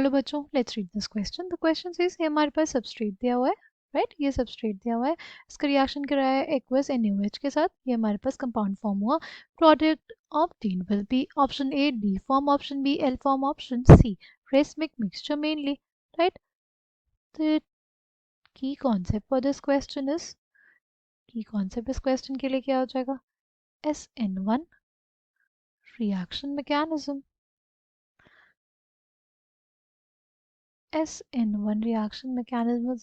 चलो बच्चों, let's read this question. The question is, हमारे पास सबस्ट्रेट दिया हुआ है, राइट? ये सबस्ट्रेट दिया हुआ है, इसका रिएक्शन कराया है एक्वस NaOH के साथ, ये हमारे पास कंपाउंड फॉर्म हुआ। प्रोडक्ट ऑफ तीन will be option A D form, option B L form, option C racemic mixture mainly, right? The key concept for this question is, key concept इस question के लिए क्या हो जाएगा? SN1 reaction mechanism. SN1 reaction mechanism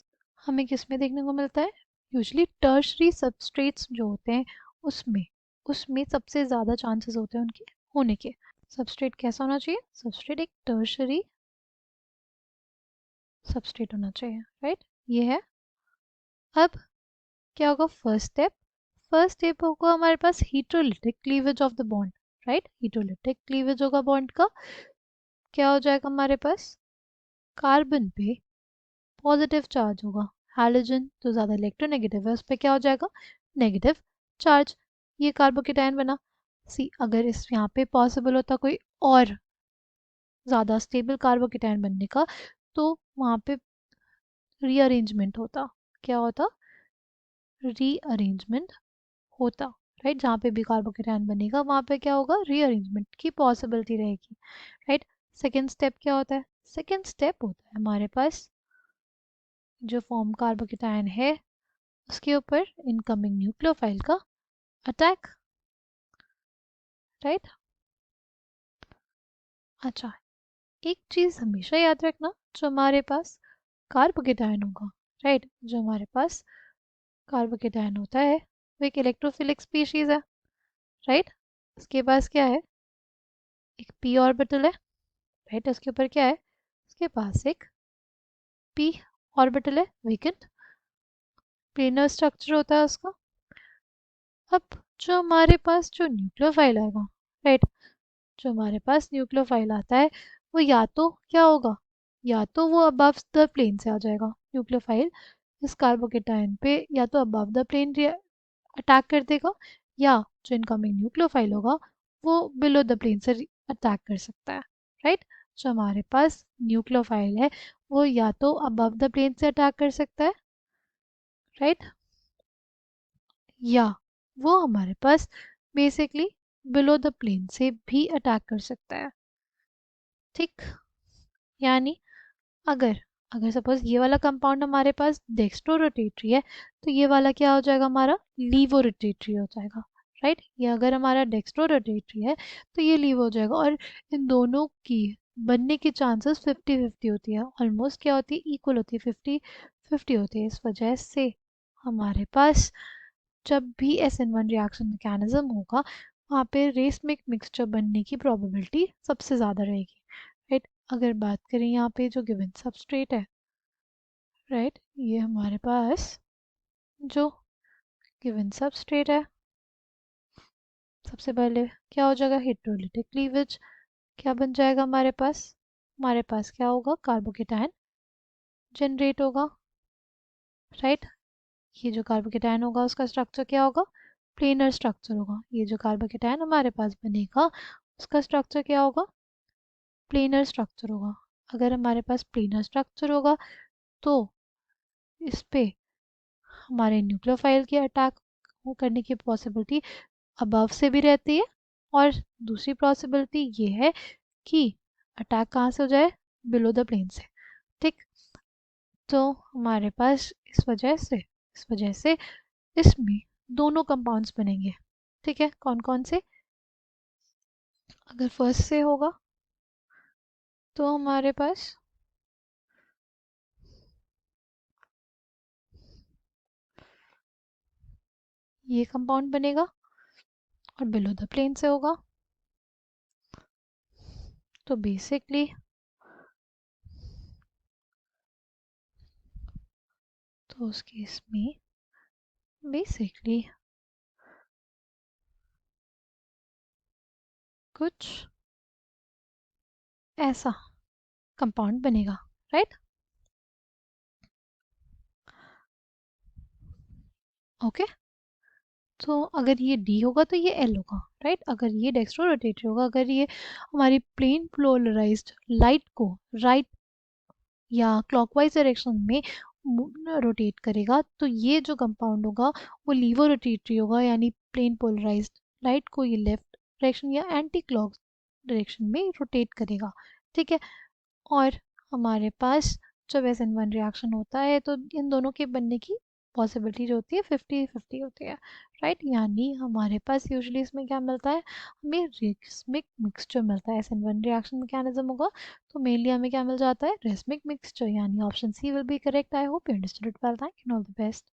हमें किस में देखने को मिलता है? यूजली टर्शरी सबस्ट्रेट्स जो होते हैं उसमें उसमें सबसे ज़्यादा चांसेस होते हैं उनके होने के। सबस्ट्रेट कैसा होना चाहिए? सबस्ट्रेट एक टर्शरी सबस्ट्रेट होना चाहिए, राइट? ये है। अब क्या होगा? फर्स्ट स्टेप होगा हमारे पास heterolytic cleavage of the bond, right? Heterolytic cleavage होगा बॉन्ड का। क्या हो जाएगा हमारे पास? कार्बन पे पॉजिटिव चार्ज होगा, हैलोजन जो ज़्यादा इलेक्ट्रोनेगेटिव है उस पर क्या हो जाएगा? Negative charge. ये कार्बोकेटायन बना। सी, अगर इस यहाँ पे पॉसिबल होता कोई और ज़्यादा स्टेबल कार्बोकेटायन बनने का, तो वहाँ पे रीअरेंजमेंट होता। क्या होता? रीअरेंजमेंट होता, राइट? जहाँ पे भी कार्बोकेटायन बनेगा वहाँ पे क्या होगा? रीअरेंजमेंट की पॉसिबिलिटी रहेगी, राइट? सेकेंड स्टेप क्या होता है? सेकेंड स्टेप होता है हमारे पास जो फॉर्म कार्बोकेटायन है उसके ऊपर इनकमिंग न्यूक्लियोफाइल का अटैक, राइट? अच्छा, एक चीज़ हमेशा याद रखना, जो हमारे पास कार्बोकेटायन होगा, राइट? जो हमारे पास कार्बोकेटायन होता है वो एक इलेक्ट्रोफिलिक स्पीशीज है, राइट? इसके पास क्या है? एक p ऑर्बिटल है, राइट? उसके ऊपर क्या है? उसके पास एक p ऑर्बिटल है, वेकेंट प्लेनर स्ट्रक्चर होता है उसका। अब जो हमारे पास जो न्यूक्लियोफाइल आएगा, राइट? जो हमारे पास न्यूक्लियोफाइल आता है वो या तो क्या होगा? या तो वो अबव द प्लेन से आ जाएगा न्यूक्लियोफाइल, इस कार्बोकेटायन पे या तो अबव द प्लेन अटैक कर देगा, या जो इनकमिंग न्यूक्लियोफाइल होगा वो बिलो द प्लेन से अटैक कर सकता है, राइट? जो हमारे पास न्यूक्लियोफाइल है वो या तो अबव द प्लेन से अटैक कर सकता है, राइट? या वो हमारे पास बेसिकली बिलो द प्लेन से भी अटैक कर सकता है, ठीक? यानी अगर अगर सपोज ये वाला कंपाउंड हमारे पास डेक्स्ट्रो रोटेटरी है तो ये वाला क्या हो जाएगा? हमारा लीवो रोटेटरी हो जाएगा, राइट? ये अगर हमारा डेक्स्ट्रो रोटेटरी है तो ये लीवो हो जाएगा, और इन दोनों की बनने की चांसेस 50-50 होती है, ऑलमोस्ट क्या होती है? इक्वल होती है, 50-50 होती है। इस वजह से हमारे पास जब भी SN1 रिएक्शन मैकेनिज्म होगा वहाँ पे रेसमिक मिक्सचर बनने की प्रोबेबिलिटी सबसे ज़्यादा रहेगी, राइट? अगर बात करें यहाँ पे जो गिवन सबस्ट्रेट है, राइट, ये हमारे पास जो गिवन सबस्ट्रेट है, सबसे पहले क्या हो जाएगा? Heterolytic cleavage. क्या बन जाएगा हमारे पास? हमारे पास क्या होगा? कार्बोकेटायन जनरेट होगा, राइट? ये जो कार्बोकेटायन होगा उसका स्ट्रक्चर क्या होगा? प्लेनर स्ट्रक्चर होगा। ये जो कार्बोकेटायन हमारे पास बनेगा उसका स्ट्रक्चर क्या होगा? प्लेनर स्ट्रक्चर होगा। अगर हमारे पास प्लेनर स्ट्रक्चर होगा तो इस पे हमारे न्यूक्लियोफाइल के अटैक करने की पॉसिबिलिटी अबव से भी रहती है, और दूसरी पॉसिबिलिटी ये है कि अटैक कहाँ से हो जाए? बिलो द प्लेन से, ठीक? तो हमारे पास इस वजह से इसमें दोनों कंपाउंड्स बनेंगे, ठीक है? कौन कौन से? अगर फर्स्ट से होगा तो हमारे पास ये कंपाउंड बनेगा, और बिलो द प्लेन से होगा तो बेसिकली तो उस केस में बेसिकली कुछ ऐसा कंपाउंड बनेगा, राइट? ओके, तो अगर ये डी होगा तो ये एल होगा, राइट? अगर ये डेक्स्ट्रो रोटेटरी होगा, अगर ये हमारी प्लेन पोलराइज्ड लाइट को राइट या क्लॉकवाइज डायरेक्शन में रोटेट करेगा तो ये जो कंपाउंड होगा वो लीवो रोटेटरी होगा, यानी प्लेन पोलराइज्ड। लाइट को ये लेफ्ट डायरेक्शन या एंटी क्लॉक डायरेक्शन में रोटेट करेगा। ठीक है। और हमारे पास जब SN1 रिएक्शन होता है तो इन दोनों के बनने की पॉसिबिलिटी जो होती है 50-50 होती है, राइट। यानी हमारे पास यूजुअली इसमें क्या मिलता है, हमें रेसमिक मिक्सचर मिलता है। SN1 रिएक्शन मैकेनिज्म होगा तो मेनली हमें क्या मिल जाता है, रेसमिक मिक्सचर, यानी option C will be correct. I hope you understood it well, thank you, all the best.